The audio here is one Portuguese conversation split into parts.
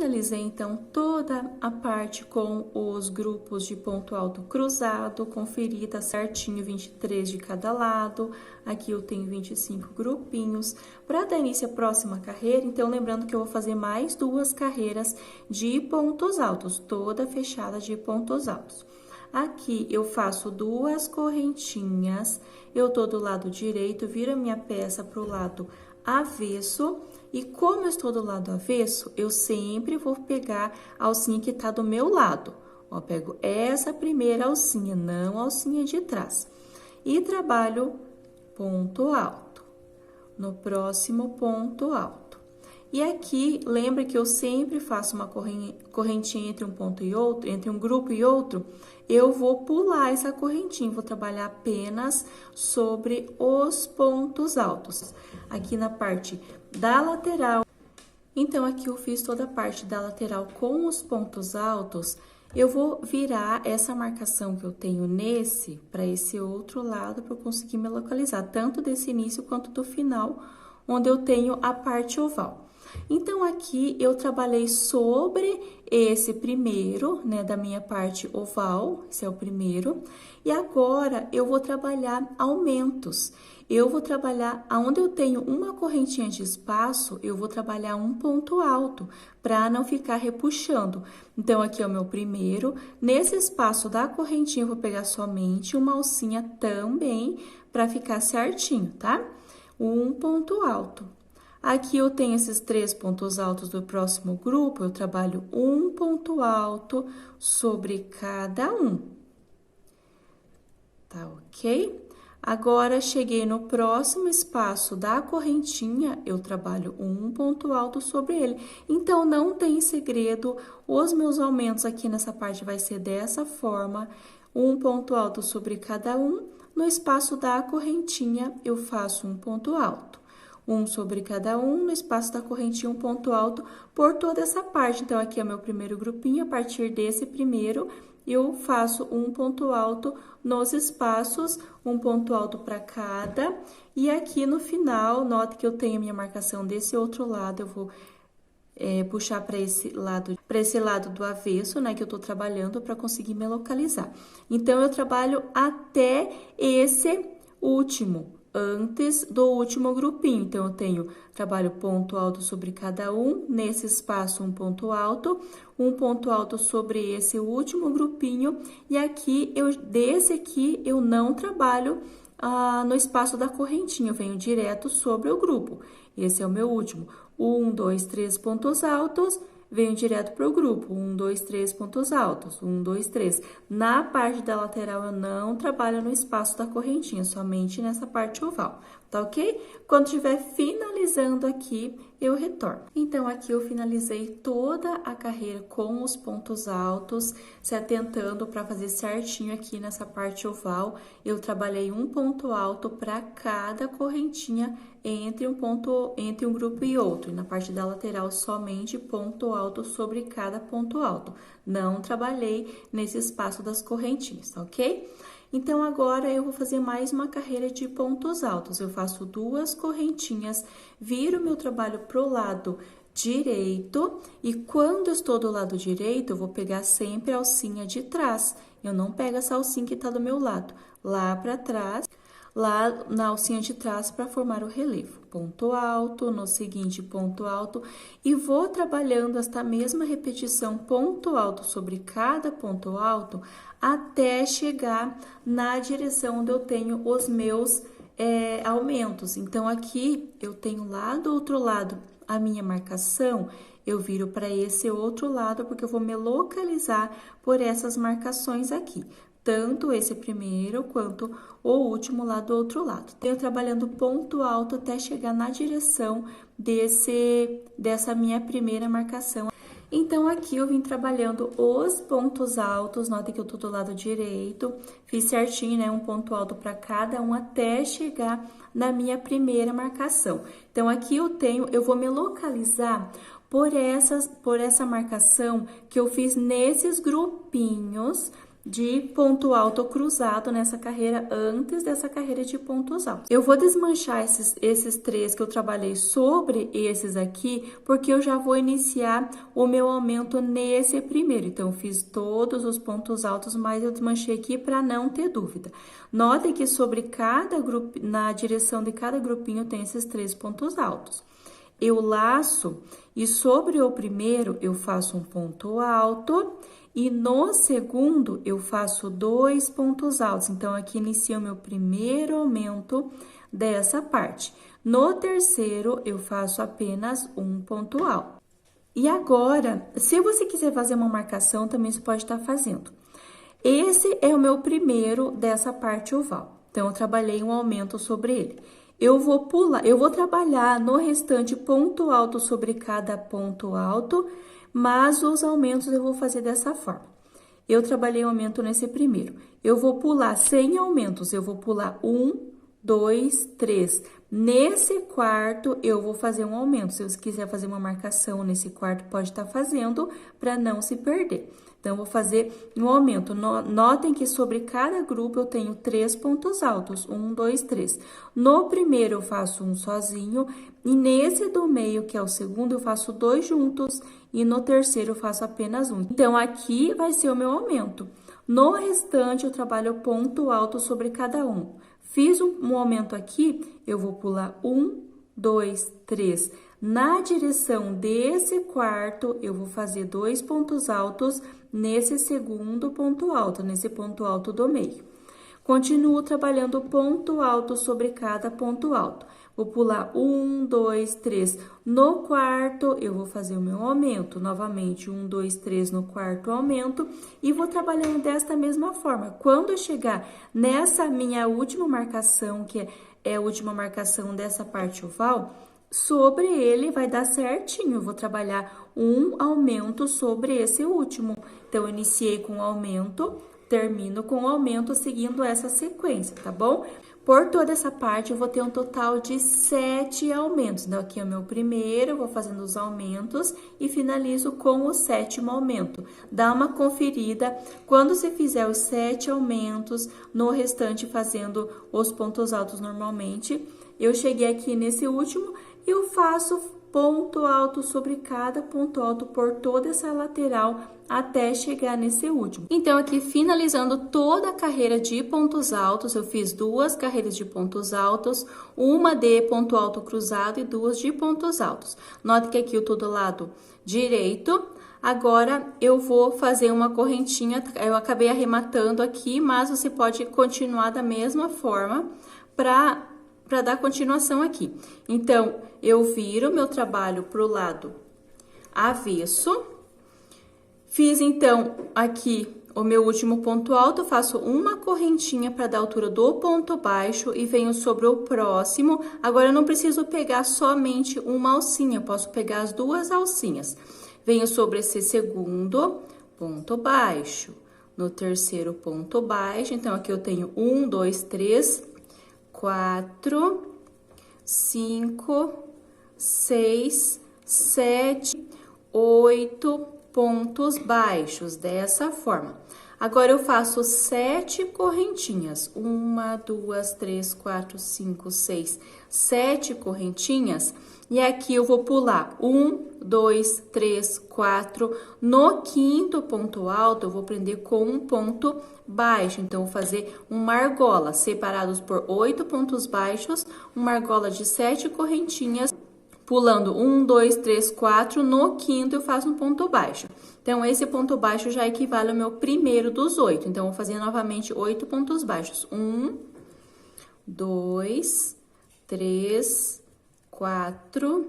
Finalizei, então, toda a parte com os grupos de ponto alto cruzado, conferi, tá certinho, 23 de cada lado. Aqui eu tenho 25 grupinhos. Para dar início à próxima carreira, então, lembrando que eu vou fazer mais 2 carreiras de pontos altos, toda fechada de pontos altos. Aqui eu faço 2 correntinhas, eu tô do lado direito, viro a minha peça pro lado avesso, e como eu estou do lado avesso, eu sempre vou pegar a alcinha que tá do meu lado. Ó, pego essa primeira alcinha, não a alcinha de trás. E trabalho ponto alto, no próximo ponto alto. E aqui, lembra que eu sempre faço uma correntinha entre um ponto e outro, entre um grupo e outro, eu vou pular essa correntinha, vou trabalhar apenas sobre os pontos altos. Aqui na parte da lateral, então, aqui eu fiz toda a parte da lateral com os pontos altos, eu vou virar essa marcação que eu tenho nesse, para esse outro lado, para eu conseguir me localizar, tanto desse início quanto do final, onde eu tenho a parte oval. Então, aqui eu trabalhei sobre esse primeiro, né, da minha parte oval, esse é o primeiro, e agora eu vou trabalhar aumentos. Eu vou trabalhar aonde eu tenho uma correntinha de espaço, eu vou trabalhar um ponto alto, para não ficar repuxando. Então, aqui é o meu primeiro, nesse espaço da correntinha eu vou pegar somente uma alcinha também, para ficar certinho, tá? Um ponto alto. Aqui eu tenho esses 3 pontos altos do próximo grupo, eu trabalho um ponto alto sobre cada um. Tá ok? Agora, cheguei no próximo espaço da correntinha, eu trabalho um ponto alto sobre ele. Então, não tem segredo, os meus aumentos aqui nessa parte vai ser dessa forma, um ponto alto sobre cada um. No espaço da correntinha, eu faço um ponto alto. Um sobre cada um, no espaço da correntinha, um ponto alto por toda essa parte. Então, aqui é o meu primeiro grupinho, a partir desse primeiro, eu faço um ponto alto nos espaços, um ponto alto para cada. E aqui no final, note que eu tenho a minha marcação desse outro lado, eu vou puxar para esse lado do avesso, né, que eu tô trabalhando para conseguir me localizar. Então, eu trabalho até esse último, antes do último grupinho. Então, eu tenho, trabalho ponto alto sobre cada um, nesse espaço um ponto alto sobre esse último grupinho, e aqui, desse aqui, eu não trabalho no espaço da correntinha, eu venho direto sobre o grupo. Esse é o meu último. 1, 2, 3 pontos altos, venho direto para o grupo. 1, 2, 3 pontos altos. 1, 2, 3. Na parte da lateral, eu não trabalho no espaço da correntinha, somente nessa parte oval, tá ok? Quando estiver finalizando aqui, eu retorno. Então, aqui eu finalizei toda a carreira com os pontos altos, se atentando para fazer certinho aqui nessa parte oval. Eu trabalhei um ponto alto para cada correntinha entre um grupo e outro. E na parte da lateral, somente ponto alto sobre cada ponto alto. Não trabalhei nesse espaço das correntinhas, tá ok? Então, agora eu vou fazer mais uma carreira de pontos altos. Eu faço 2 correntinhas, viro meu trabalho pro lado direito, e quando eu estou do lado direito, eu vou pegar sempre a alcinha de trás. Eu não pego essa alcinha que tá do meu lado, lá para trás, lá na alcinha de trás para formar o relevo. Ponto alto, no seguinte ponto alto, e vou trabalhando esta mesma repetição, ponto alto sobre cada ponto alto, até chegar na direção onde eu tenho os meus aumentos. Então, aqui eu tenho lá do outro lado a minha marcação, eu viro para esse outro lado, porque eu vou me localizar por essas marcações aqui. Tanto esse primeiro, quanto o último lá do outro lado. Eu trabalhando ponto alto até chegar na direção dessa minha primeira marcação. Então, aqui eu vim trabalhando os pontos altos, notem que eu tô do lado direito, fiz certinho, né, um ponto alto para cada um até chegar na minha primeira marcação. Então, aqui eu vou me localizar por essa marcação que eu fiz nesses grupinhos de ponto alto cruzado nessa carreira antes dessa carreira de pontos altos. Eu vou desmanchar esses 3 que eu trabalhei sobre esses aqui, porque eu já vou iniciar o meu aumento nesse primeiro. Então, eu fiz todos os pontos altos, mas eu desmanchei aqui para não ter dúvida. Notem que sobre cada grupo, na direção de cada grupinho tem esses 3 pontos altos. Eu laço e sobre o primeiro eu faço um ponto alto e no segundo eu faço 2 pontos altos. Então, aqui inicia o meu primeiro aumento dessa parte. No terceiro, eu faço apenas um ponto alto. E agora, se você quiser fazer uma marcação, também você pode estar fazendo. Esse é o meu primeiro dessa parte oval. Então, eu trabalhei um aumento sobre ele. Eu vou pular, eu vou trabalhar no restante ponto alto sobre cada ponto alto, mas os aumentos eu vou fazer dessa forma. Eu trabalhei um aumento nesse primeiro. Eu vou pular sem aumentos, eu vou pular 1, 2, 3. Nesse quarto, eu vou fazer um aumento. Se você quiser fazer uma marcação nesse quarto, pode estar fazendo para não se perder. Então, eu vou fazer um aumento. Notem que sobre cada grupo eu tenho 3 pontos altos. 1, 2, 3. No primeiro, eu faço um sozinho. E nesse do meio, que é o segundo, eu faço 2 juntos. E no terceiro, eu faço apenas um. Então, aqui vai ser o meu aumento. No restante, eu trabalho ponto alto sobre cada um. Fiz um aumento aqui, eu vou pular 1, 2, 3. Na direção desse quarto, eu vou fazer 2 pontos altos nesse segundo ponto alto, nesse ponto alto do meio. Continuo trabalhando ponto alto sobre cada ponto alto. Vou pular 1, 2, 3. No quarto, eu vou fazer o meu aumento. Novamente, 1, 2, 3 no quarto aumento. E vou trabalhando desta mesma forma. Quando eu chegar nessa minha última marcação, que é a última marcação dessa parte oval, sobre ele vai dar certinho. Eu vou trabalhar um aumento sobre esse último. Então, eu iniciei com aumento, termino com aumento, seguindo essa sequência, tá bom? Por toda essa parte, eu vou ter um total de 7 aumentos. Então, aqui é o meu primeiro, eu vou fazendo os aumentos e finalizo com o 7º aumento. Dá uma conferida quando você fizer os 7 aumentos, no restante fazendo os pontos altos normalmente. Eu cheguei aqui nesse último e eu faço ponto alto sobre cada ponto alto por toda essa lateral até chegar nesse último. Então, aqui finalizando toda a carreira de pontos altos, eu fiz 2 carreiras de pontos altos, uma de ponto alto cruzado e 2 de pontos altos. Note que aqui eu tô do lado direito. Agora, eu vou fazer uma correntinha, eu acabei arrematando aqui, mas você pode continuar da mesma forma para dar continuação aqui. Então, eu viro meu trabalho pro lado avesso. Fiz, então, aqui o meu último ponto alto, faço uma correntinha para dar a altura do ponto baixo e venho sobre o próximo. Agora, eu não preciso pegar somente uma alcinha, eu posso pegar as 2 alcinhas. Venho sobre esse segundo ponto baixo. No terceiro ponto baixo, então, aqui eu tenho 1, 2, 3, 4, 5, 6, 7, 8 pontos baixos, dessa forma. Agora, eu faço 7 correntinhas. 1, 2, 3, 4, 5, 6, 7 correntinhas. E aqui eu vou pular 1, 2, 3, 4. No 5º ponto alto, eu vou prender com um ponto baixo. Então, eu vou fazer uma argola, separados por 8 pontos baixos, uma argola de 7 correntinhas, pulando 1, 2, 3, 4. No 5º, eu faço um ponto baixo. Então, esse ponto baixo já equivale ao meu primeiro dos 8. Então, eu vou fazer novamente 8 pontos baixos. 1, 2, 3, 4,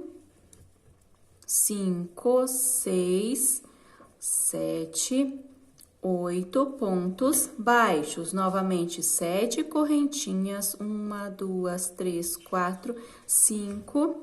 5, 6, 7, 8 pontos baixos. Novamente, 7 correntinhas. 1, 2, 3, 4, 5,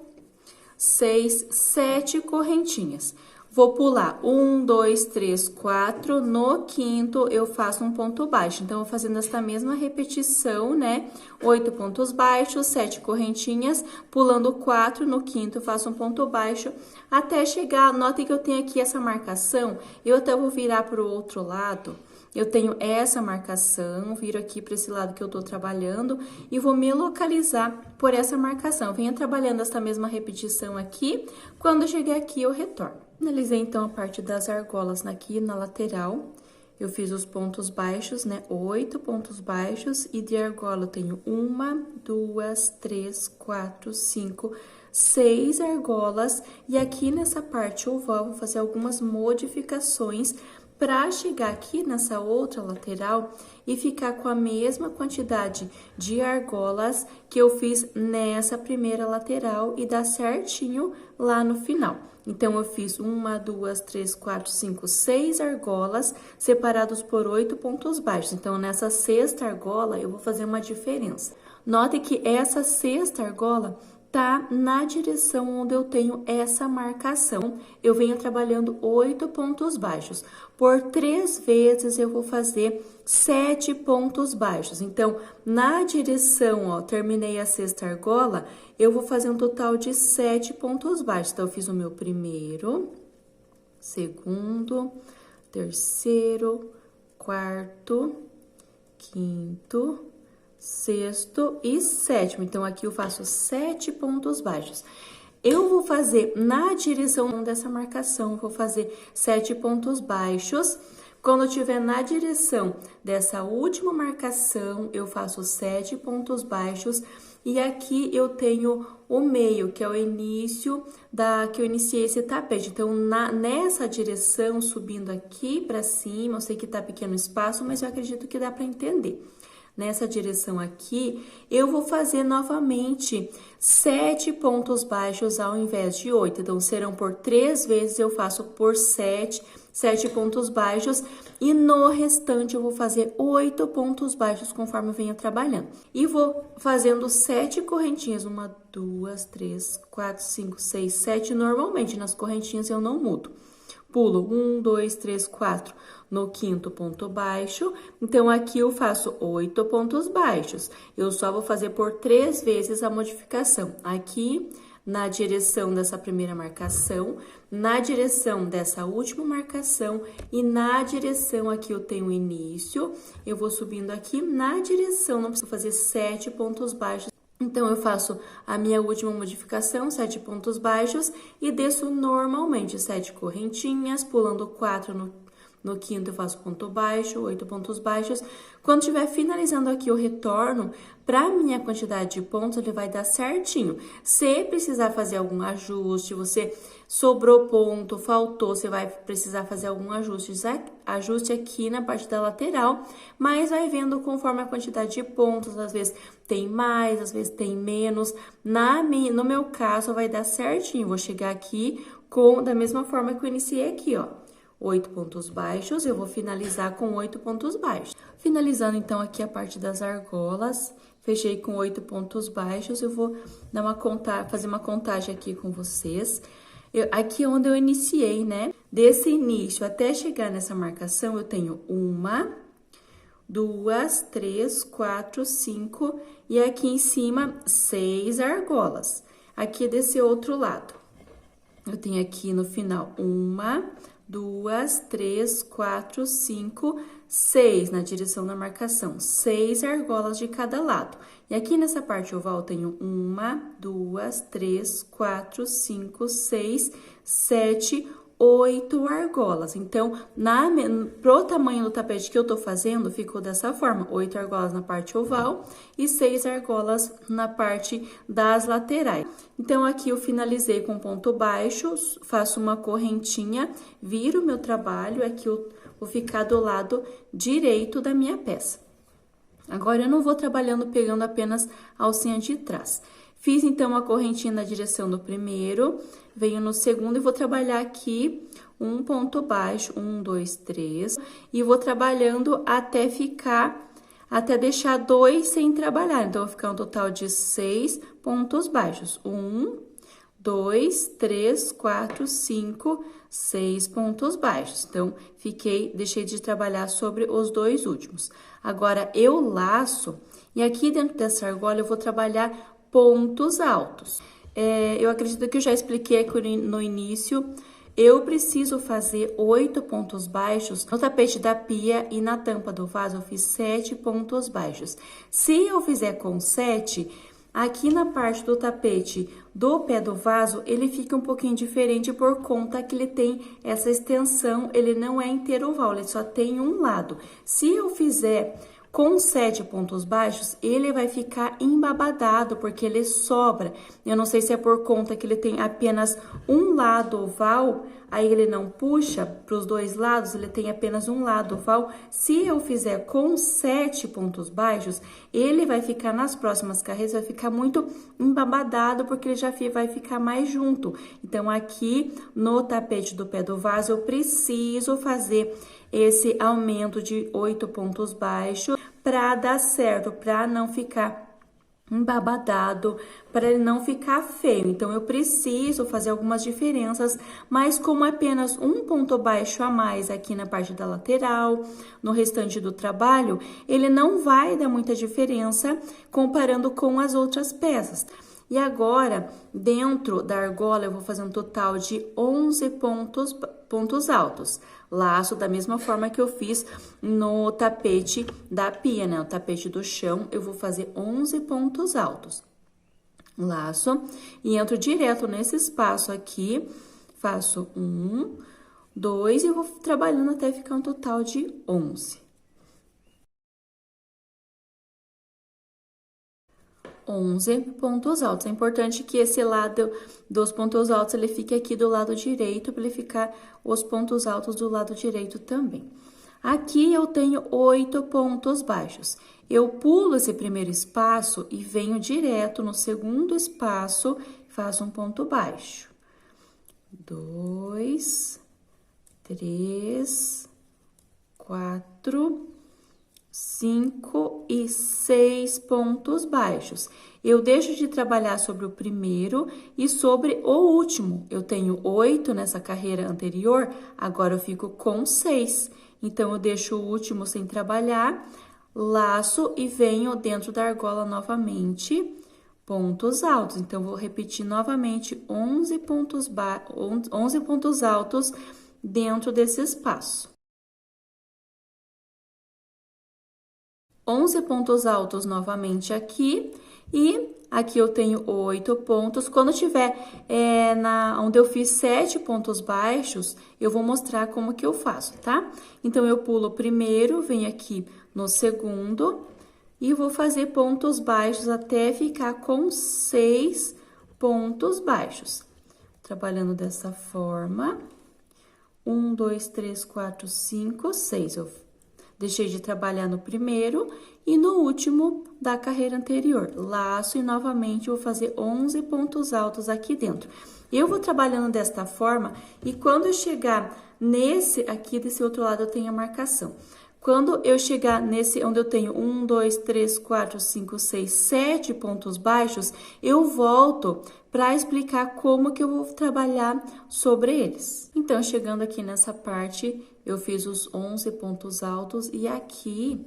6, 7 correntinhas. Vou pular 1, 2, 3, 4. No 5º, eu faço um ponto baixo. Então, eu vou fazendo esta mesma repetição, né? 8 pontos baixos, 7 correntinhas, pulando 4. No 5º, eu faço um ponto baixo, até chegar. Notem que eu tenho aqui essa marcação. Eu até vou virar para o outro lado, eu tenho essa marcação, viro aqui para esse lado que eu tô trabalhando e vou me localizar por essa marcação. Eu venho trabalhando essa mesma repetição aqui, quando eu chegar aqui eu retorno. Finalizei então a parte das argolas aqui na lateral. Eu fiz os pontos baixos, né? 8 pontos baixos e de argola eu tenho 1, 2, 3, 4, 5, 6 argolas. E aqui nessa parte oval eu vou fazer algumas modificações para chegar aqui nessa outra lateral e ficar com a mesma quantidade de argolas que eu fiz nessa primeira lateral e dar certinho lá no final. Então, eu fiz 1, 2, 3, 4, 5, 6 argolas separados por 8 pontos baixos. Então, nessa sexta argola, eu vou fazer uma diferença. Note que essa sexta argola tá na direção onde eu tenho essa marcação. Eu venho trabalhando 8 pontos baixos. Por 3 vezes, eu vou fazer 7 pontos baixos. Então, na direção, ó, terminei a sexta argola, eu vou fazer um total de 7 pontos baixos. Então, eu fiz o meu primeiro, segundo, terceiro, quarto, quinto, sexto e sétimo. Então, aqui eu faço 7 pontos baixos. Eu vou fazer na direção dessa marcação, vou fazer 7 pontos baixos. Quando eu estiver na direção dessa última marcação, eu faço 7 pontos baixos. E aqui eu tenho o meio, que é o início que eu iniciei esse tapete. Então, nessa direção, subindo aqui para cima, eu sei que tá pequeno espaço, mas eu acredito que dá para entender. Nessa direção aqui, eu vou fazer novamente 7 pontos baixos ao invés de 8. Então, serão por 3 vezes, eu faço por 7 pontos baixos. E no restante, eu vou fazer 8 pontos baixos conforme eu venho trabalhando. E vou fazendo 7 correntinhas. 1, 2, 3, 4, 5, 6, 7. Normalmente, nas correntinhas, eu não mudo. Pulo 1, 2, 3, 4 no quinto ponto baixo. Então, aqui eu faço 8 pontos baixos. Eu só vou fazer por 3 vezes a modificação. Aqui, na direção dessa primeira marcação, na direção dessa última marcação e na direção aqui eu tenho o início. Eu vou subindo aqui na direção, não preciso fazer 7 pontos baixos. Então, eu faço a minha última modificação, 7 pontos baixos, e desço normalmente 7 correntinhas, pulando 4 no quinto eu faço ponto baixo, 8 pontos baixos. Quando estiver finalizando aqui, eu retorno para minha quantidade de pontos, ele vai dar certinho. Se precisar fazer algum ajuste, você sobrou ponto, faltou, você vai precisar fazer algum ajuste aqui na parte da lateral, mas vai vendo conforme a quantidade de pontos, às vezes tem mais, às vezes tem menos. No meu caso, vai dar certinho, vou chegar aqui da mesma forma que eu iniciei aqui, ó. 8 pontos baixos, eu vou finalizar com 8 pontos baixos. Finalizando, então, aqui a parte das argolas, fechei com 8 pontos baixos, eu vou fazer uma contagem aqui com vocês. Aqui é onde eu iniciei, né? Desse início até chegar nessa marcação, eu tenho 1, 2, 3, 4, 5 e aqui em cima 6 argolas. Aqui desse outro lado, eu tenho aqui no final 1, 2, 3, 4, 5, 6 na direção da marcação, 6 argolas de cada lado. E aqui nessa parte oval eu tenho 1, 2, 3, 4, 5, 6, 7, 8 argolas. Então, pro tamanho do tapete que eu tô fazendo, ficou dessa forma: 8 argolas na parte oval e 6 argolas na parte das laterais. Então, aqui eu finalizei com ponto baixo, faço uma correntinha, viro meu trabalho, aqui eu vou ficar do lado direito da minha peça. Agora, eu não vou trabalhando pegando apenas a alcinha de trás. Fiz, então, a correntinha na direção do primeiro, venho no segundo e vou trabalhar aqui um ponto baixo, 1, 2, 3, e vou trabalhando até deixar 2 sem trabalhar. Então, vai ficar um total de 6 pontos baixos. 1, 2, 3, 4, 5, 6 pontos baixos. Então, deixei de trabalhar sobre os 2 últimos. Agora, eu laço, e aqui dentro dessa argola eu vou trabalhar pontos altos. Eu acredito que eu já expliquei aqui no início, eu preciso fazer 8 pontos baixos no tapete da pia e na tampa do vaso eu fiz 7 pontos baixos. Se eu fizer com 7, aqui na parte do tapete do pé do vaso, ele fica um pouquinho diferente por conta que ele tem essa extensão, ele não é inteiro oval, ele só tem um lado. Se eu fizer com 7 pontos baixos, ele vai ficar embabadado, porque ele sobra. Eu não sei se é por conta que ele tem apenas um lado oval, aí ele não puxa para os dois lados, ele tem apenas um lado oval. Se eu fizer com 7 pontos baixos, ele vai ficar nas próximas carreiras, vai ficar muito embabadado, porque ele já vai ficar mais junto. Então, aqui no tapete do pé do vaso, eu preciso fazer esse aumento de 8 pontos baixos para dar certo, para não ficar embabadado, para ele não ficar feio. Então, eu preciso fazer algumas diferenças, mas como apenas um ponto baixo a mais aqui na parte da lateral, no restante do trabalho, ele não vai dar muita diferença comparando com as outras peças. E agora, dentro da argola, eu vou fazer um total de 11 pontos altos. Laço da mesma forma que eu fiz no tapete da pia, né? O tapete do chão, eu vou fazer 11 pontos altos. Laço e entro direto nesse espaço aqui, faço 1, 2 e vou trabalhando até ficar um total de 11. 11 pontos altos. É importante que esse lado dos pontos altos, ele fique aqui do lado direito, para ele ficar os pontos altos do lado direito também. Aqui eu tenho 8 pontos baixos. Eu pulo esse primeiro espaço e venho direto no segundo espaço, faço um ponto baixo. 2, 3, 4, 5 e 6 pontos baixos. Eu deixo de trabalhar sobre o primeiro e sobre o último. Eu tenho 8 nessa carreira anterior, agora eu fico com 6. Então, eu deixo o último sem trabalhar, laço e venho dentro da argola novamente, pontos altos. Então, vou repetir novamente 11 pontos altos dentro desse espaço. 11 pontos altos novamente aqui, e aqui eu tenho 8 pontos. Quando tiver onde eu fiz 7 pontos baixos, eu vou mostrar como que eu faço, tá? Então, eu pulo o primeiro, venho aqui no segundo, e vou fazer pontos baixos até ficar com 6 pontos baixos. Trabalhando dessa forma, 1, 2, 3, 4, 5, 6. Eu deixei de trabalhar no primeiro e no último da carreira anterior. Laço e novamente vou fazer 11 pontos altos aqui dentro. Eu vou trabalhando desta forma e quando eu chegar nesse aqui, desse outro lado, eu tenho a marcação. Quando eu chegar nesse onde eu tenho 1, 2, 3, 4, 5, 6, 7 pontos baixos, eu volto para explicar como que eu vou trabalhar sobre eles. Então, chegando aqui nessa parte, eu fiz os 11 pontos altos e aqui,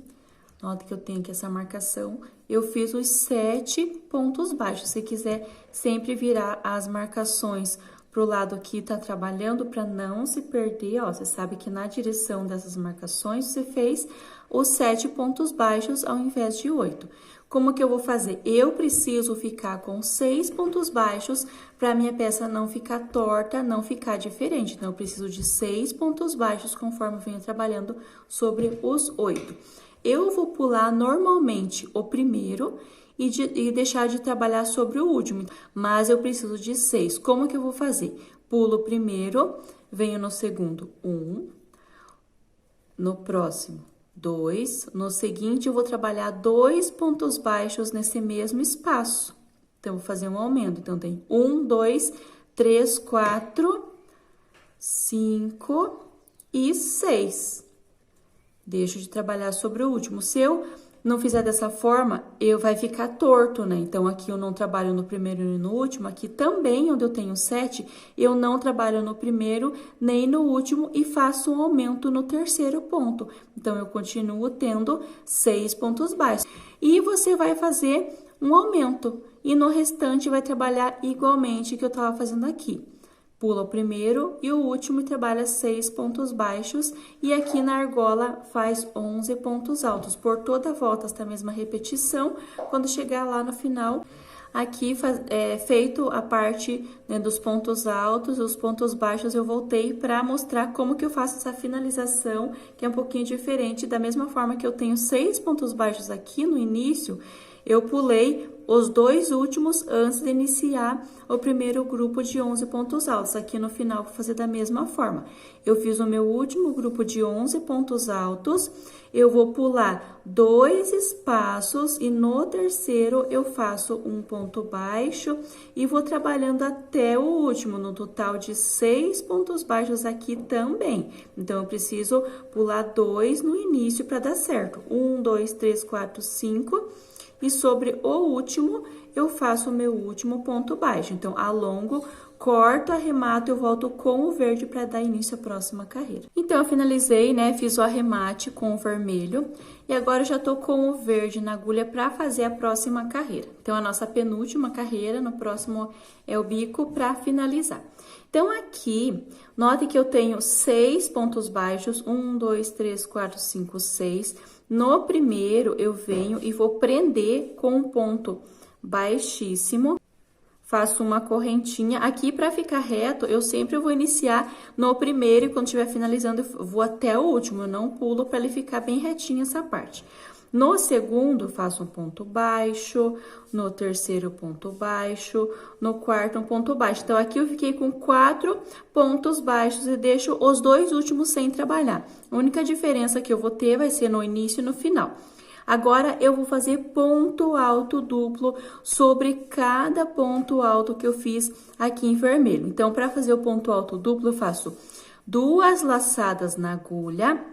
nota que eu tenho aqui essa marcação, eu fiz os 7 pontos baixos. Se quiser sempre virar as marcações pro lado que tá trabalhando para não se perder, ó, você sabe que na direção dessas marcações você fez os 7 pontos baixos ao invés de 8. Como que eu vou fazer? Eu preciso ficar com 6 pontos baixos para minha peça não ficar torta, não ficar diferente. Então, eu preciso de 6 pontos baixos conforme eu venho trabalhando sobre os 8. Eu vou pular normalmente o primeiro e deixar de trabalhar sobre o último, mas eu preciso de 6. Como que eu vou fazer? Pulo o primeiro, venho no segundo, 1, no próximo, 2, no seguinte eu vou trabalhar 2 pontos baixos nesse mesmo espaço. Então, vou fazer um aumento. Então, tem 1, 2, 3, 4, 5 e 6. Deixo de trabalhar sobre o último. Se eu não fizer dessa forma, vai ficar torto, né? Então, aqui eu não trabalho no primeiro e no último. Aqui também, onde eu tenho 7, eu não trabalho no primeiro nem no último e faço um aumento no terceiro ponto. Então, eu continuo tendo 6 pontos baixos. E você vai fazer um aumento. E no restante, vai trabalhar igualmente que eu tava fazendo aqui. Pula o primeiro e o último e trabalha 6 pontos baixos. E aqui na argola faz 11 pontos altos. Por toda a volta, esta mesma repetição. Quando chegar lá no final, aqui feito a parte, né, dos pontos altos, os pontos baixos, eu voltei para mostrar como que eu faço essa finalização, que é um pouquinho diferente. Da mesma forma que eu tenho 6 pontos baixos aqui no início, eu pulei os 2 últimos antes de iniciar o primeiro grupo de 11 pontos altos. Aqui no final, vou fazer da mesma forma. Eu fiz o meu último grupo de 11 pontos altos, eu vou pular 2 espaços e no terceiro eu faço um ponto baixo e vou trabalhando até o último, no total de 6 pontos baixos aqui também. Então, eu preciso pular 2 no início para dar certo. 1, 2, 3, 4, 5... E sobre o último, eu faço o meu último ponto baixo. Então, alongo, corto, arremato, eu volto com o verde para dar início à próxima carreira. Então, eu finalizei, né? Fiz o arremate com o vermelho. E agora, eu já tô com o verde na agulha para fazer a próxima carreira. Então, a nossa penúltima carreira, no próximo é o bico para finalizar. Então, aqui, note que eu tenho 6 pontos baixos. 1, 2, 3, 4, 5, 6... No primeiro, eu venho e vou prender com um ponto baixíssimo, faço uma correntinha. Aqui, para ficar reto, eu sempre vou iniciar no primeiro e quando estiver finalizando, eu vou até o último, eu não pulo para ele ficar bem retinho essa parte. No segundo, faço um ponto baixo, no terceiro, ponto baixo, no quarto, um ponto baixo. Então, aqui eu fiquei com 4 pontos baixos e deixo os 2 últimos sem trabalhar. A única diferença que eu vou ter vai ser no início e no final. Agora, eu vou fazer ponto alto duplo sobre cada ponto alto que eu fiz aqui em vermelho. Então, para fazer o ponto alto duplo, eu faço 2 laçadas na agulha.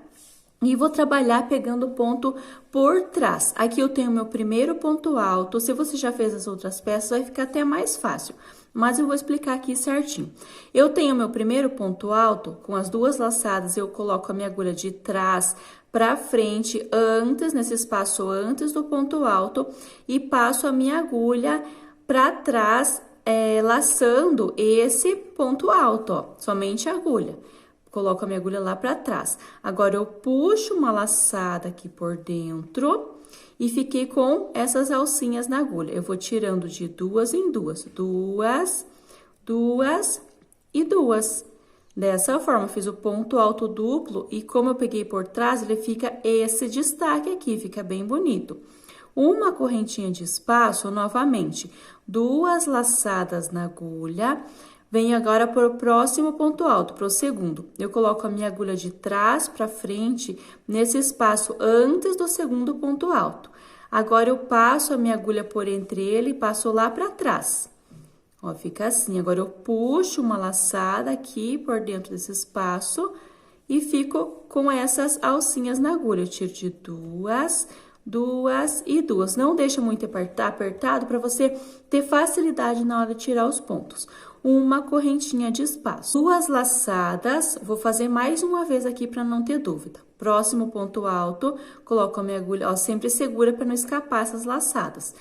E vou trabalhar pegando o ponto por trás. Aqui eu tenho meu primeiro ponto alto. Se você já fez as outras peças, vai ficar até mais fácil. Mas eu vou explicar aqui certinho. Eu tenho meu primeiro ponto alto, com as 2 laçadas, eu coloco a minha agulha de trás para frente, nesse espaço antes do ponto alto, e passo a minha agulha para trás, laçando esse ponto alto, ó, somente a agulha. Coloco a minha agulha lá para trás. Agora, eu puxo uma laçada aqui por dentro e fiquei com essas alcinhas na agulha. Eu vou tirando de 2 em 2. 2, 2 e 2. Dessa forma, eu fiz o ponto alto duplo e como eu peguei por trás, ele fica esse destaque aqui, fica bem bonito. Uma correntinha de espaço, novamente, 2 laçadas na agulha. Venho agora para o próximo ponto alto, para o segundo. Eu coloco a minha agulha de trás para frente, nesse espaço antes do segundo ponto alto. Agora, eu passo a minha agulha por entre ele e passo lá para trás. Ó, fica assim. Agora, eu puxo uma laçada aqui por dentro desse espaço e fico com essas alcinhas na agulha. Eu tiro de 2, 2 e 2. Não deixa muito apertado para você ter facilidade na hora de tirar os pontos. Uma correntinha de espaço. 2 laçadas, vou fazer mais uma vez aqui para não ter dúvida. Próximo ponto alto, coloco a minha agulha, ó, sempre segura para não escapar essas laçadas.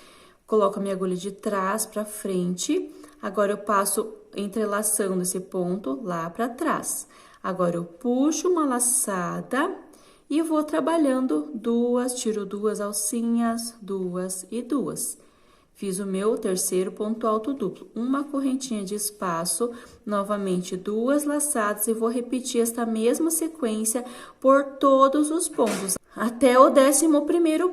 Coloco a minha agulha de trás para frente, agora eu passo entrelaçando esse ponto lá para trás. Agora, eu puxo uma laçada e vou trabalhando 2, tiro 2 alcinhas, 2 e 2. Fiz o meu terceiro ponto alto duplo, uma correntinha de espaço, novamente 2 laçadas e vou repetir esta mesma sequência por todos os pontos, até o 11º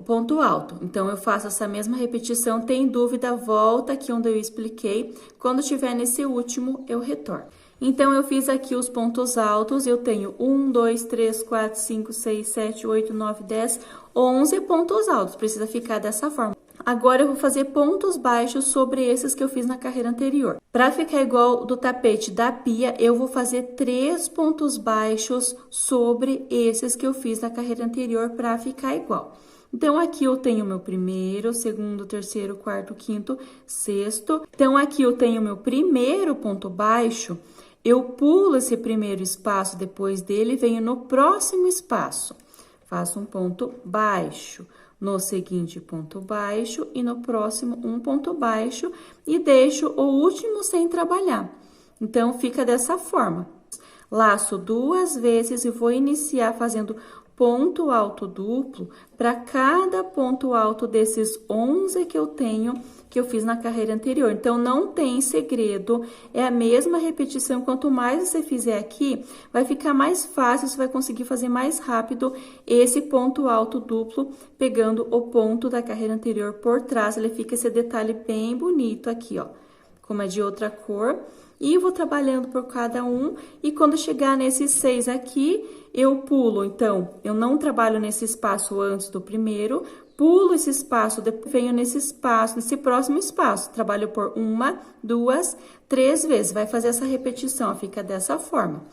ponto alto. Então, eu faço essa mesma repetição, tem dúvida, volta aqui onde eu expliquei, quando tiver nesse último, eu retorno. Então, eu fiz aqui os pontos altos, eu tenho 1, 2, 3, 4, 5, 6, 7, 8, 9, 10, 11 pontos altos, precisa ficar dessa forma. Agora, eu vou fazer pontos baixos sobre esses que eu fiz na carreira anterior. Para ficar igual do tapete da pia, eu vou fazer 3 pontos baixos sobre esses que eu fiz na carreira anterior para ficar igual. Então, aqui eu tenho meu primeiro, segundo, terceiro, quarto, quinto, sexto. Então, aqui eu tenho meu primeiro ponto baixo, eu pulo esse primeiro espaço depois dele e venho no próximo espaço. Faço um ponto baixo. No seguinte, ponto baixo, e no próximo, um ponto baixo, e deixo o último sem trabalhar. Então, fica dessa forma. Laço 2 vezes e vou iniciar fazendo ponto alto duplo para cada ponto alto desses 11 que eu tenho, que eu fiz na carreira anterior. Então, não tem segredo, é a mesma repetição. Quanto mais você fizer aqui, vai ficar mais fácil, você vai conseguir fazer mais rápido esse ponto alto duplo, pegando o ponto da carreira anterior por trás. Ele fica esse detalhe bem bonito aqui, ó, como é de outra cor. E vou trabalhando por cada um, e quando chegar nesses 6 aqui, eu pulo. Então, eu não trabalho nesse espaço antes do primeiro, pulo esse espaço, depois venho nesse espaço, nesse próximo espaço, trabalho por 1, 2, 3 vezes. Vai fazer essa repetição, fica dessa forma.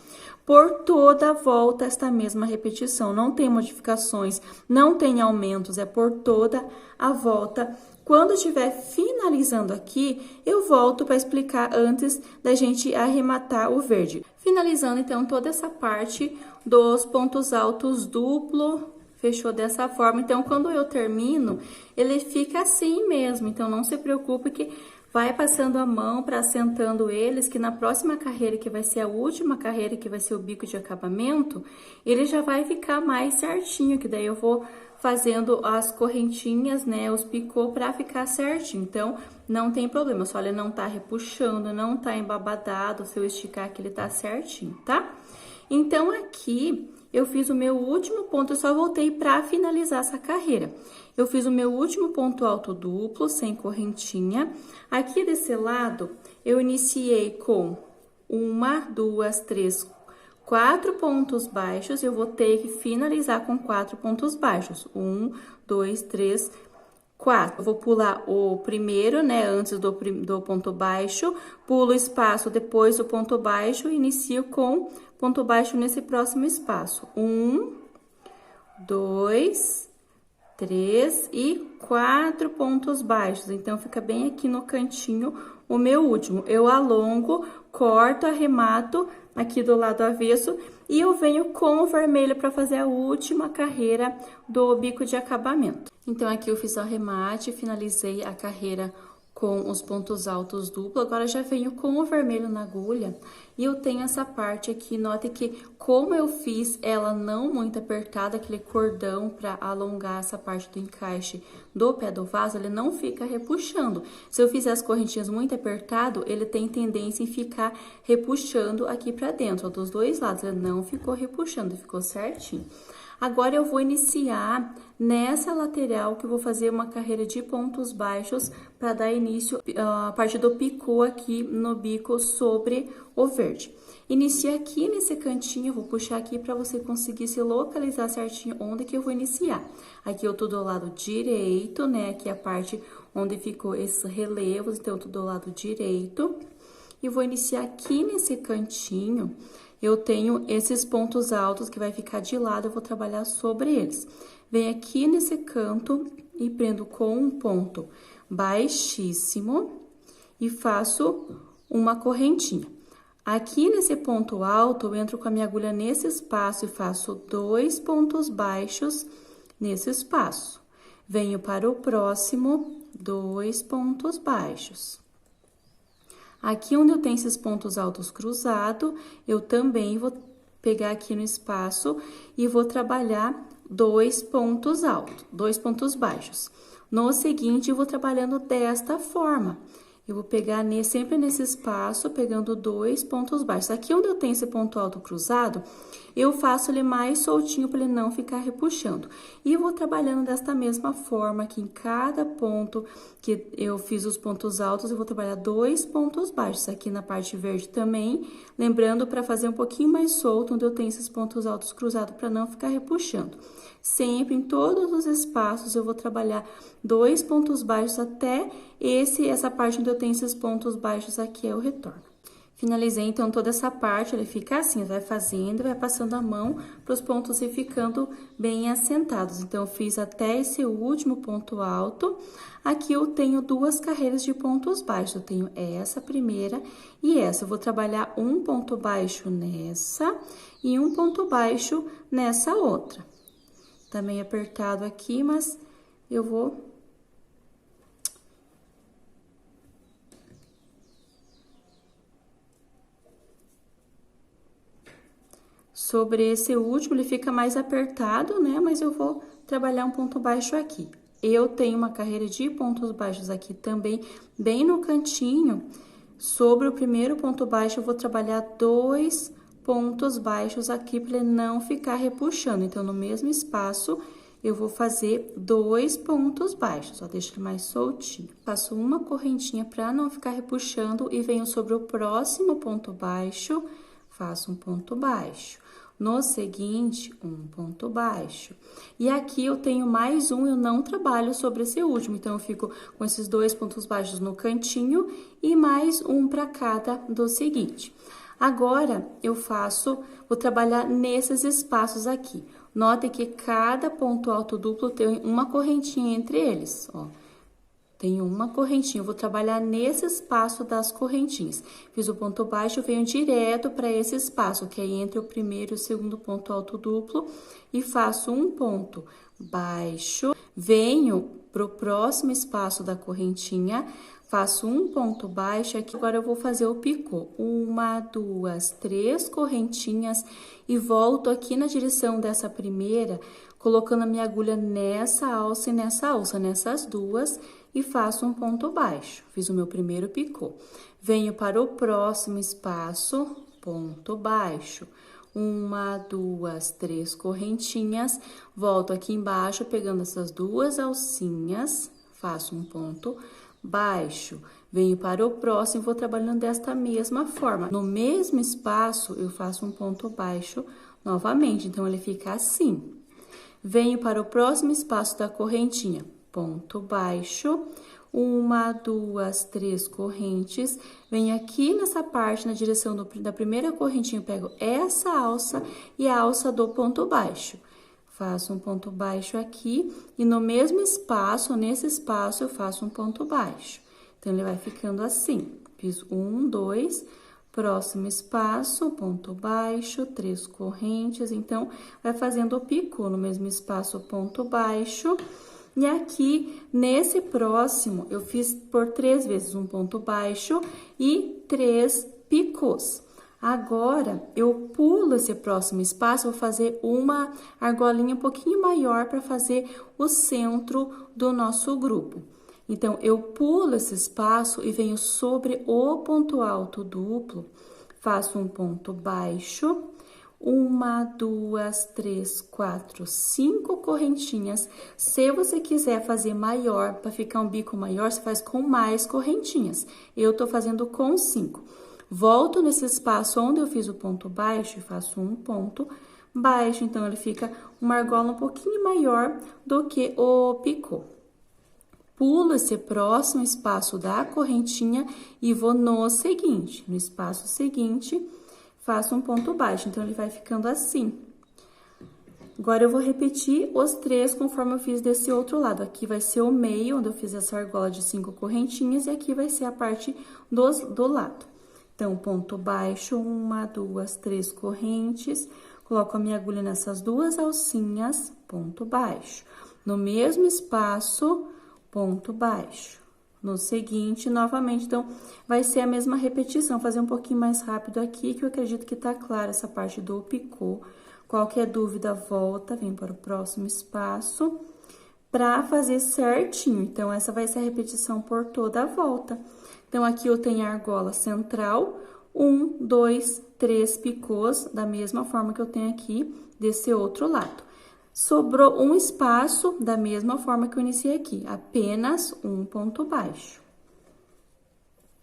Por toda a volta, esta mesma repetição, não tem modificações, não tem aumentos, é por toda a volta. Quando estiver finalizando aqui, eu volto para explicar antes da gente arrematar o verde. Finalizando, então, toda essa parte dos pontos altos duplo, fechou dessa forma. Então, quando eu termino, ele fica assim mesmo. Então, não se preocupe que vai passando a mão para assentando eles, que na próxima carreira, que vai ser a última carreira, que vai ser o bico de acabamento, ele já vai ficar mais certinho, que daí eu vou fazendo as correntinhas, né, os picô para ficar certinho. Então, não tem problema, só ele não tá repuxando, não tá embabadado, se eu esticar aqui ele tá certinho, tá? Então, aqui eu fiz o meu último ponto, eu só voltei para finalizar essa carreira. Eu fiz o meu último ponto alto duplo, sem correntinha. Aqui desse lado, eu iniciei com 1, 2, 3, 4 pontos baixos, eu vou ter que finalizar com 4 pontos baixos. 1, 2, 3, 4. Eu vou pular o primeiro, né, antes do ponto baixo, pulo o espaço depois do ponto baixo e inicio com ponto baixo nesse próximo espaço. 1, 2, 3 e 4 pontos baixos. Então, fica bem aqui no cantinho o meu último. Eu alongo, corto, arremato aqui do lado avesso e eu venho com o vermelho para fazer a última carreira do bico de acabamento. Então, aqui eu fiz o arremate, finalizei a carreira com os pontos altos duplo, agora já venho com o vermelho na agulha e eu tenho essa parte aqui, note que como eu fiz ela não muito apertada, aquele cordão para alongar essa parte do encaixe do pé do vaso, ele não fica repuxando. Se eu fizer as correntinhas muito apertado, ele tem tendência em ficar repuxando aqui para dentro, ó, dos dois lados, ele não ficou repuxando, ficou certinho. Agora, eu vou iniciar nessa lateral, que eu vou fazer uma carreira de pontos baixos para dar início a parte do picô aqui no bico sobre o verde. Inicia aqui nesse cantinho, eu vou puxar aqui para você conseguir se localizar certinho onde que eu vou iniciar. Aqui eu tô do lado direito, né? Aqui a parte onde ficou esses relevos, então eu tô do lado direito. E vou iniciar aqui nesse cantinho. Eu tenho esses pontos altos que vai ficar de lado, eu vou trabalhar sobre eles. Venho aqui nesse canto e prendo com um ponto baixíssimo e faço uma correntinha. Aqui nesse ponto alto, eu entro com a minha agulha nesse espaço e faço 2 pontos baixos nesse espaço. Venho para o próximo, 2 pontos baixos. Aqui onde eu tenho esses pontos altos cruzados, eu também vou pegar aqui no espaço e vou trabalhar 2 pontos altos, 2 pontos baixos. No seguinte, eu vou trabalhando desta forma. Eu vou pegar sempre nesse espaço, pegando 2 pontos baixos. Aqui onde eu tenho esse ponto alto cruzado, eu faço ele mais soltinho para ele não ficar repuxando. E eu vou trabalhando desta mesma forma, aqui em cada ponto que eu fiz os pontos altos, eu vou trabalhar 2 pontos baixos. Aqui na parte verde também, lembrando para fazer um pouquinho mais solto, onde eu tenho esses pontos altos cruzados, para não ficar repuxando. Sempre, em todos os espaços, eu vou trabalhar 2 pontos baixos até essa parte onde eu tenho esses pontos baixos aqui, é o retorno. Finalizei, então, toda essa parte, ele fica assim, vai fazendo, vai passando a mão para os pontos ir ficando bem assentados. Então, eu fiz até esse último ponto alto. Aqui eu tenho 2 carreiras de pontos baixos, eu tenho essa primeira e essa. Eu vou trabalhar um ponto baixo nessa e um ponto baixo nessa outra. Tá meio apertado aqui, mas eu vou... sobre esse último, ele fica mais apertado, né? Mas eu vou trabalhar um ponto baixo aqui. Eu tenho uma carreira de pontos baixos aqui também, bem no cantinho. Sobre o primeiro ponto baixo, eu vou trabalhar 2 pontos baixos aqui para ele não ficar repuxando. Então, no mesmo espaço, eu vou fazer 2 pontos baixos, ó, deixa ele mais soltinho. Faço uma correntinha para não ficar repuxando e venho sobre o próximo ponto baixo, faço um ponto baixo. No seguinte, um ponto baixo. E aqui eu tenho mais um, eu não trabalho sobre esse último, então eu fico com esses 2 pontos baixos no cantinho e mais um para cada do seguinte. Agora, vou trabalhar nesses espaços aqui. Notem que cada ponto alto duplo tem uma correntinha entre eles, ó. Tem uma correntinha, eu vou trabalhar nesse espaço das correntinhas. Fiz o ponto baixo, venho direto para esse espaço, que é entre o primeiro e o segundo ponto alto duplo, e faço um ponto baixo, venho pro próximo espaço da correntinha, faço um ponto baixo aqui. Agora, eu vou fazer o picô. 1, 2, 3 correntinhas e volto aqui na direção dessa primeira, colocando a minha agulha nessa alça e nessa alça, nessas duas, e faço um ponto baixo. Fiz o meu primeiro picô. Venho para o próximo espaço, ponto baixo. 1, 2, 3 correntinhas, volto aqui embaixo, pegando essas duas alcinhas, faço um ponto baixo. Venho para o próximo e vou trabalhando desta mesma forma. No mesmo espaço, eu faço um ponto baixo novamente, então ele fica assim. Venho para o próximo espaço da correntinha, ponto baixo, 1, 2, 3 correntes, venho aqui nessa parte, na direção da primeira correntinha, pego essa alça e a alça do ponto baixo. Faço um ponto baixo aqui e no mesmo espaço, nesse espaço, eu faço um ponto baixo. Então, ele vai ficando assim. Fiz 1, 2, próximo espaço, ponto baixo, 3 correntes. Então, vai fazendo o picô no mesmo espaço, ponto baixo. E aqui, nesse próximo, eu fiz por 3 vezes um ponto baixo e 3 picôs. Agora, eu pulo esse próximo espaço, vou fazer uma argolinha um pouquinho maior para fazer o centro do nosso grupo. Então, eu pulo esse espaço e venho sobre o ponto alto duplo, faço um ponto baixo, 1, 2, 3, 4, 5 correntinhas. Se você quiser fazer maior, para ficar um bico maior, você faz com mais correntinhas. Eu tô fazendo com 5. Volto nesse espaço onde eu fiz o ponto baixo e faço um ponto baixo. Então, ele fica uma argola um pouquinho maior do que o picô. Pulo esse próximo espaço da correntinha e vou no seguinte. No espaço seguinte, faço um ponto baixo. Então, ele vai ficando assim. Agora, eu vou repetir os 3 conforme eu fiz desse outro lado. Aqui vai ser o meio, onde eu fiz essa argola de 5 correntinhas, e aqui vai ser a parte do lado. Então, ponto baixo, 1, 2, 3 correntes, coloco a minha agulha nessas duas alcinhas, ponto baixo. No mesmo espaço, ponto baixo. No seguinte, novamente, então, vai ser a mesma repetição, fazer um pouquinho mais rápido aqui, que eu acredito que tá clara essa parte do picô. Qualquer dúvida, volta, vem para o próximo espaço, para fazer certinho. Então, essa vai ser a repetição por toda a volta. Então, aqui eu tenho a argola central, 1, 2, 3 picôs, da mesma forma que eu tenho aqui desse outro lado. Sobrou um espaço da mesma forma que eu iniciei aqui, apenas um ponto baixo.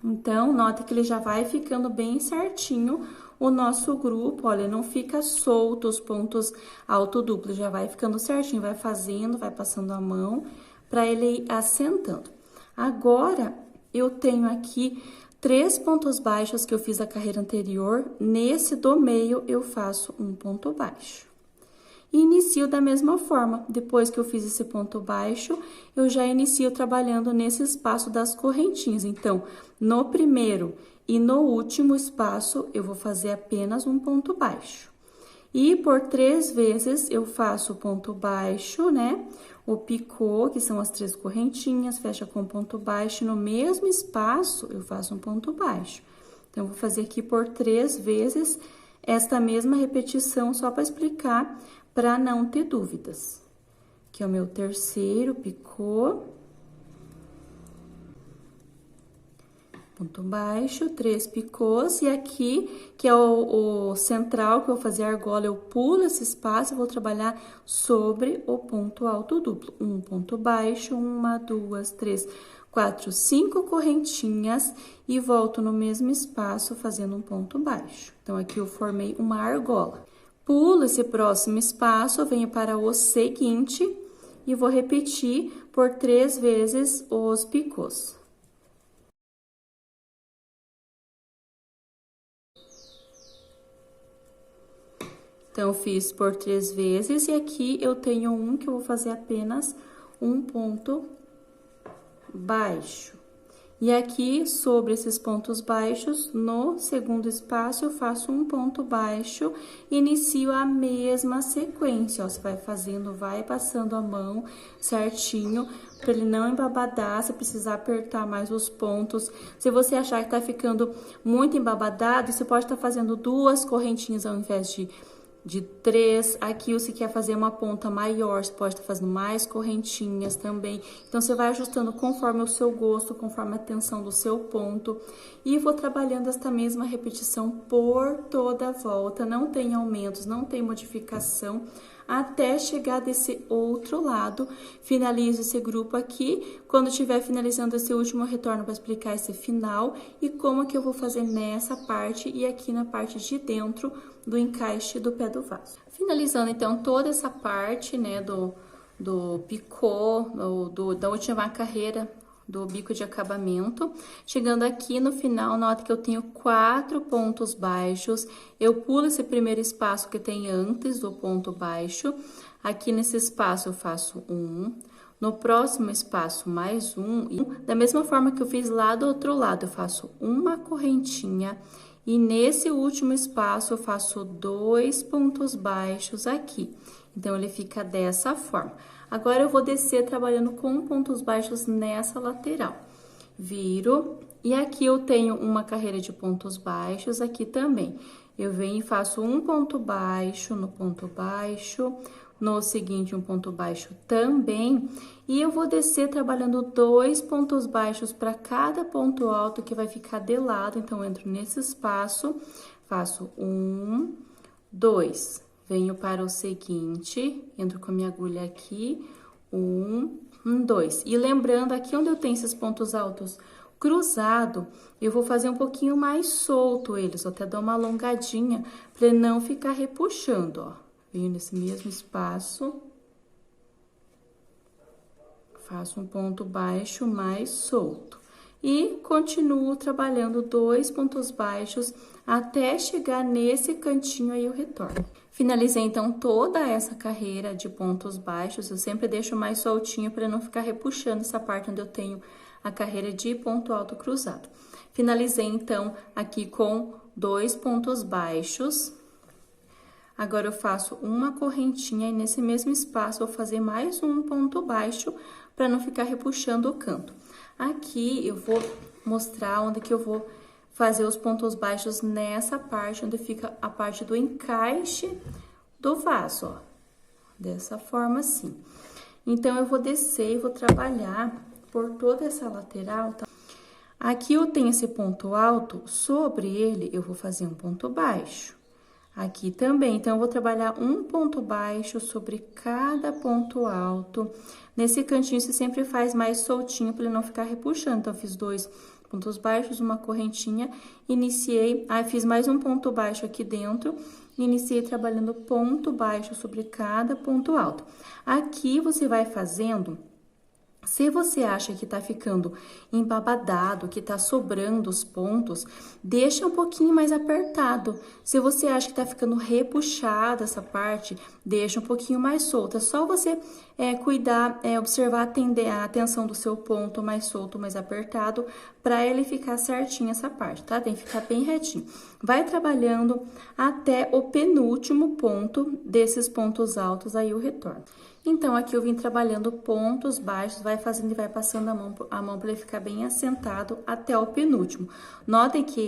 Então, nota que ele já vai ficando bem certinho o nosso grupo, olha, não fica solto os pontos alto duplo, já vai ficando certinho, vai fazendo, vai passando a mão para ele ir assentando. Agora, eu tenho aqui 3 pontos baixos que eu fiz a carreira anterior, nesse do meio eu faço um ponto baixo. E inicio da mesma forma, depois que eu fiz esse ponto baixo, eu já inicio trabalhando nesse espaço das correntinhas. Então, no primeiro e no último espaço, eu vou fazer apenas um ponto baixo. E por 3 vezes eu faço o ponto baixo, né? O picô, que são as 3 correntinhas, fecha com ponto baixo. No mesmo espaço, eu faço um ponto baixo. Então, eu vou fazer aqui por 3 vezes esta mesma repetição só para explicar, para não ter dúvidas. Aqui é o meu terceiro picô. Ponto baixo, 3 picôs, e aqui, que é o central, que eu vou fazer a argola, eu pulo esse espaço e vou trabalhar sobre o ponto alto duplo. Um ponto baixo, 1, 2, 3, 4, 5 correntinhas e volto no mesmo espaço fazendo um ponto baixo. Então, aqui eu formei uma argola. Pulo esse próximo espaço, venho para o seguinte e vou repetir por 3 vezes os picôs. Então, eu fiz por 3 vezes e aqui eu tenho um que eu vou fazer apenas um ponto baixo. E aqui, sobre esses pontos baixos, no segundo espaço, eu faço um ponto baixo e inicio a mesma sequência, ó. Você vai fazendo, vai passando a mão certinho, para ele não embabadar, se precisar apertar mais os pontos. Se você achar que tá ficando muito embabadado, você pode estar fazendo 2 correntinhas ao invés de 3, aqui você quer fazer uma ponta maior, você pode estar fazendo mais correntinhas também. Então, você vai ajustando conforme o seu gosto, conforme a tensão do seu ponto. E vou trabalhando esta mesma repetição por toda a volta, não tem aumentos, não tem modificação, até chegar desse outro lado. Finalizo esse grupo aqui. Quando estiver finalizando esse último, eu retorno para explicar esse final e como que eu vou fazer nessa parte e aqui na parte de dentro do encaixe do pé do vaso. Finalizando, então, toda essa parte, né, do picô, da última carreira do bico de acabamento. Chegando aqui no final, nota que eu tenho 4 pontos baixos. Eu pulo esse primeiro espaço que tem antes do ponto baixo. Aqui nesse espaço eu faço um. No próximo espaço, mais um. E da mesma forma que eu fiz lá do outro lado, eu faço uma correntinha. E nesse último espaço, eu faço 2 pontos baixos aqui. Então, ele fica dessa forma. Agora, eu vou descer trabalhando com pontos baixos nessa lateral. Viro, e aqui eu tenho uma carreira de pontos baixos, aqui também. Eu venho e faço um ponto baixo no ponto baixo, no seguinte um ponto baixo também. E eu vou descer trabalhando 2 pontos baixos para cada ponto alto que vai ficar de lado. Então, eu entro nesse espaço, faço 1, 2... Venho para o seguinte, entro com a minha agulha aqui, 1, 2. E lembrando, aqui onde eu tenho esses pontos altos cruzado, eu vou fazer um pouquinho mais solto eles, até dar uma alongadinha, para ele não ficar repuxando, ó. Venho nesse mesmo espaço, faço um ponto baixo mais solto. E continuo trabalhando 2 pontos baixos até chegar nesse cantinho aí eu retorno. Finalizei, então, toda essa carreira de pontos baixos. Eu sempre deixo mais soltinho para não ficar repuxando essa parte onde eu tenho a carreira de ponto alto cruzado. Finalizei, então, aqui com 2 pontos baixos. Agora, eu faço uma correntinha e nesse mesmo espaço, eu vou fazer mais um ponto baixo para não ficar repuxando o canto. Aqui, eu vou mostrar onde que eu vou fazer os pontos baixos nessa parte, onde fica a parte do encaixe do vaso, ó. Dessa forma, assim. Então, eu vou descer e vou trabalhar por toda essa lateral, tá? Aqui eu tenho esse ponto alto, sobre ele eu vou fazer um ponto baixo. Aqui também, então, eu vou trabalhar um ponto baixo sobre cada ponto alto. Nesse cantinho, você sempre faz mais soltinho para ele não ficar repuxando. Então, eu fiz 2 pontos baixos, uma correntinha, iniciei, aí fiz mais um ponto baixo aqui dentro, iniciei trabalhando ponto baixo sobre cada ponto alto. Aqui, você vai fazendo... Se você acha que tá ficando embabadado, que tá sobrando os pontos, deixa um pouquinho mais apertado. Se você acha que tá ficando repuxada essa parte, deixa um pouquinho mais solta. É só você cuidar, observar, atender a tensão do seu ponto mais solto, mais apertado, para ele ficar certinho essa parte, tá? Tem que ficar bem retinho. Vai trabalhando até o penúltimo ponto desses pontos altos, aí eu retorno. Então, aqui eu vim trabalhando pontos baixos, vai fazendo e vai passando a mão para ele ficar bem assentado até o penúltimo. Notem que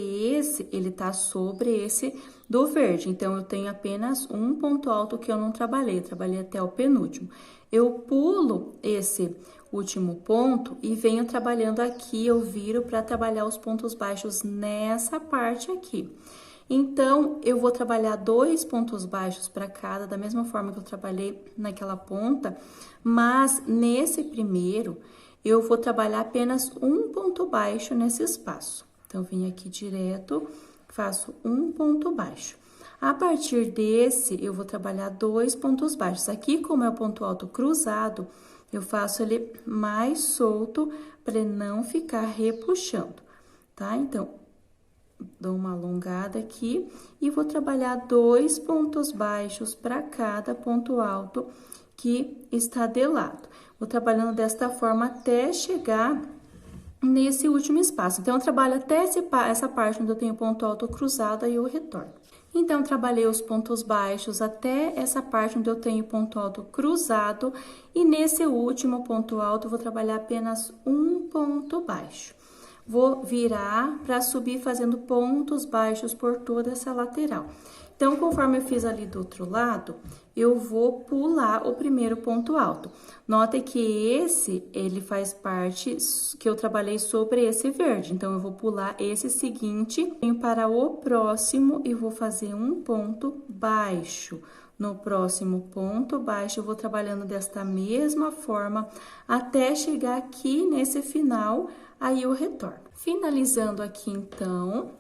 ele tá sobre esse do verde, então eu tenho apenas um ponto alto que eu não trabalhei até o penúltimo. Eu pulo esse último ponto e venho trabalhando aqui, eu viro para trabalhar os pontos baixos nessa parte aqui. Então, eu vou trabalhar 2 pontos baixos para cada, da mesma forma que eu trabalhei naquela ponta, mas nesse primeiro, eu vou trabalhar apenas um ponto baixo nesse espaço. Então, vim aqui direto, faço um ponto baixo. A partir desse, eu vou trabalhar 2 pontos baixos. Aqui, como é o ponto alto cruzado, eu faço ele mais solto para não ficar repuxando, tá? Então, dou uma alongada aqui e vou trabalhar 2 pontos baixos para cada ponto alto que está de lado. Vou trabalhando desta forma até chegar nesse último espaço. Então, eu trabalho até essa parte onde eu tenho ponto alto cruzado, aí eu retorno. Então, trabalhei os pontos baixos até essa parte onde eu tenho ponto alto cruzado e nesse último ponto alto, eu vou trabalhar apenas um ponto baixo. Vou virar para subir fazendo pontos baixos por toda essa lateral. Então, conforme eu fiz ali do outro lado, eu vou pular o primeiro ponto alto. Nota que ele faz parte que eu trabalhei sobre esse verde. Então, eu vou pular esse seguinte, venho para o próximo e vou fazer um ponto baixo. No próximo ponto baixo, eu vou trabalhando desta mesma forma até chegar aqui nesse final, aí eu retorno. Finalizando aqui, então,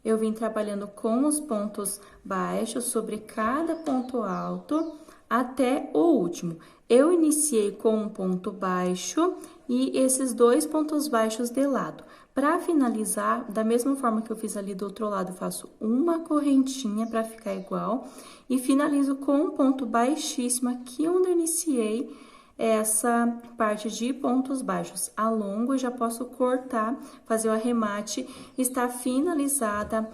eu vim trabalhando com os pontos baixos sobre cada ponto alto até o último. Eu iniciei com um ponto baixo e esses 2 pontos baixos de lado. Para finalizar, da mesma forma que eu fiz ali do outro lado, eu faço uma correntinha para ficar igual e finalizo com um ponto baixíssimo aqui onde eu iniciei essa parte de pontos baixos. Alongo, eu já posso cortar, fazer o arremate, está finalizada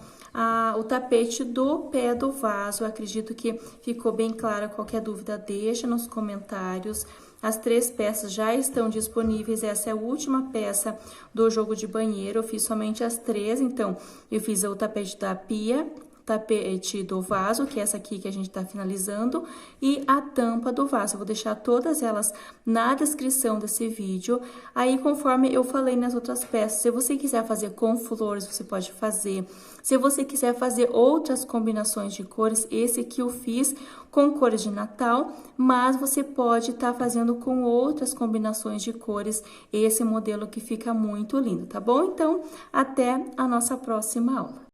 o tapete do pé do vaso. Eu acredito que ficou bem claro. Qualquer dúvida, deixa nos comentários. As 3 peças já estão disponíveis, essa é a última peça do jogo de banheiro, eu fiz somente as 3, então, eu fiz o tapete da pia, tapete do vaso, que é essa aqui que a gente tá finalizando, e a tampa do vaso. Eu vou deixar todas elas na descrição desse vídeo. Aí, conforme eu falei nas outras peças, se você quiser fazer com flores, você pode fazer. Se você quiser fazer outras combinações de cores, esse aqui eu fiz com cores de Natal, mas você pode estar fazendo com outras combinações de cores, esse modelo que fica muito lindo, tá bom? Então, até a nossa próxima aula.